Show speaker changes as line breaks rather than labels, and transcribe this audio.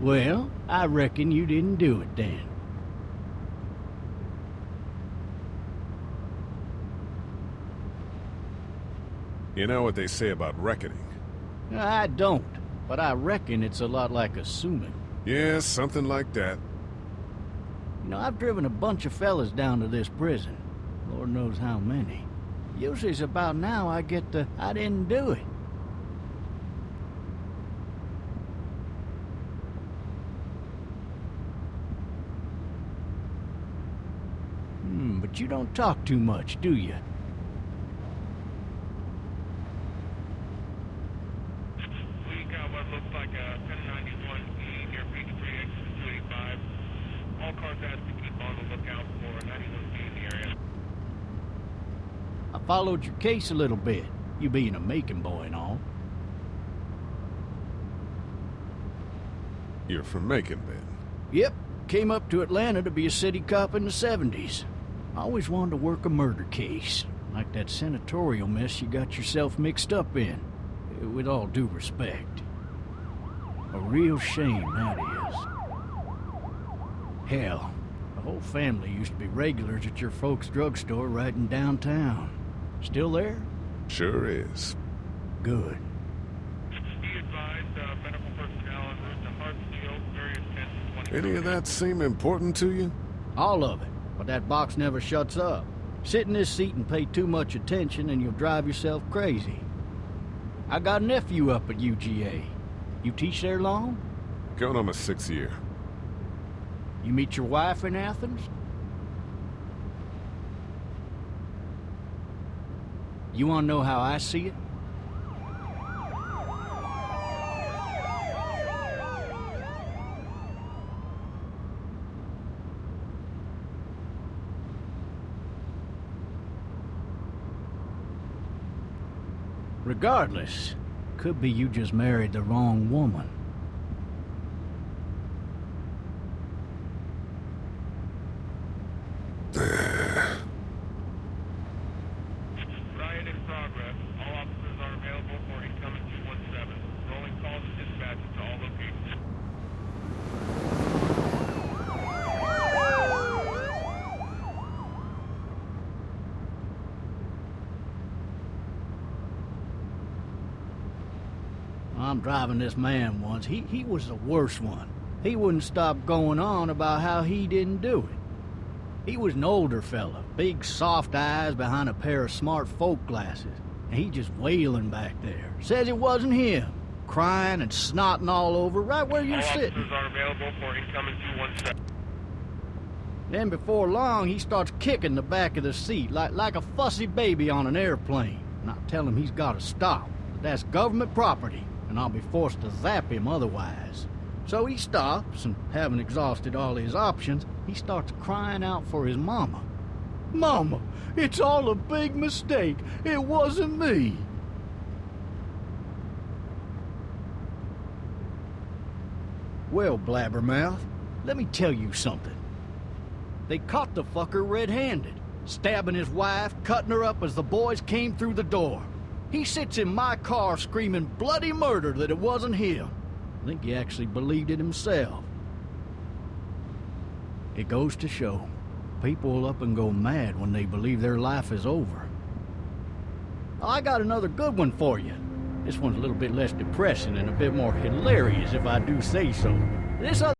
Well, I reckon you didn't do it then.
You know what they say about reckoning?
I don't, but I reckon it's a lot like assuming.
Yeah, something like that.
You know, I've driven a bunch of fellas down to this prison. Lord knows how many. Usually it's about now I get the, I didn't do it. But you don't talk too much, do you?
We got what looks like a 1091E near Beach 3X 285. All cars asked to keep on the lookout for 91B in the area.
I followed your case a little bit, you being a Macon boy and all.
You're from Macon, then?
Yep, came up to Atlanta to be a city cop in the 70s. I always wanted to work a murder case, like that senatorial mess you got yourself mixed up in, with all due respect. A real shame, that is. Hell, the whole family used to be regulars at your folks' drugstore right in downtown. Still there?
Sure is.
Good.
Be advised, medical personnel en route to Hartsfield, various 10 to 20.
Any of that seem important to you?
All of it, but that box never shuts up. Sit in this seat and pay too much attention and you'll drive yourself crazy. I got a nephew up at UGA. You teach there long?
Going on my 6th year.
You meet your wife in Athens? You want to know how I see it? Regardless, could be you just married the wrong woman.
Riot in progress. All officers are available for incoming 217. Rolling calls and dispatches to all locations.
I'm driving this man once. He was the worst one. He wouldn't stop going on about how he didn't do it. He was an older fella, big soft eyes behind a pair of smart folk glasses. And he just wailing back there. Says it wasn't him. Crying and snotting all over right where you're
All
sitting.
officers are available for incoming 217.
Then before long, he starts kicking the back of the seat like a fussy baby on an airplane. And I tell him he's got to stop. That that's government property, and I'll be forced to zap him otherwise. So he stops, and having exhausted all his options, he starts crying out for his mama. Mama, it's all a big mistake. It wasn't me. Well, blabbermouth, let me tell you something. They caught the fucker red-handed, stabbing his wife, cutting her up as the boys came through the door. He sits in my car screaming bloody murder that it wasn't him. I think he actually believed it himself. It goes to show, people will up and go mad when they believe their life is over. I got another good one for you. This one's a little bit less depressing and a bit more hilarious if I do say so. This other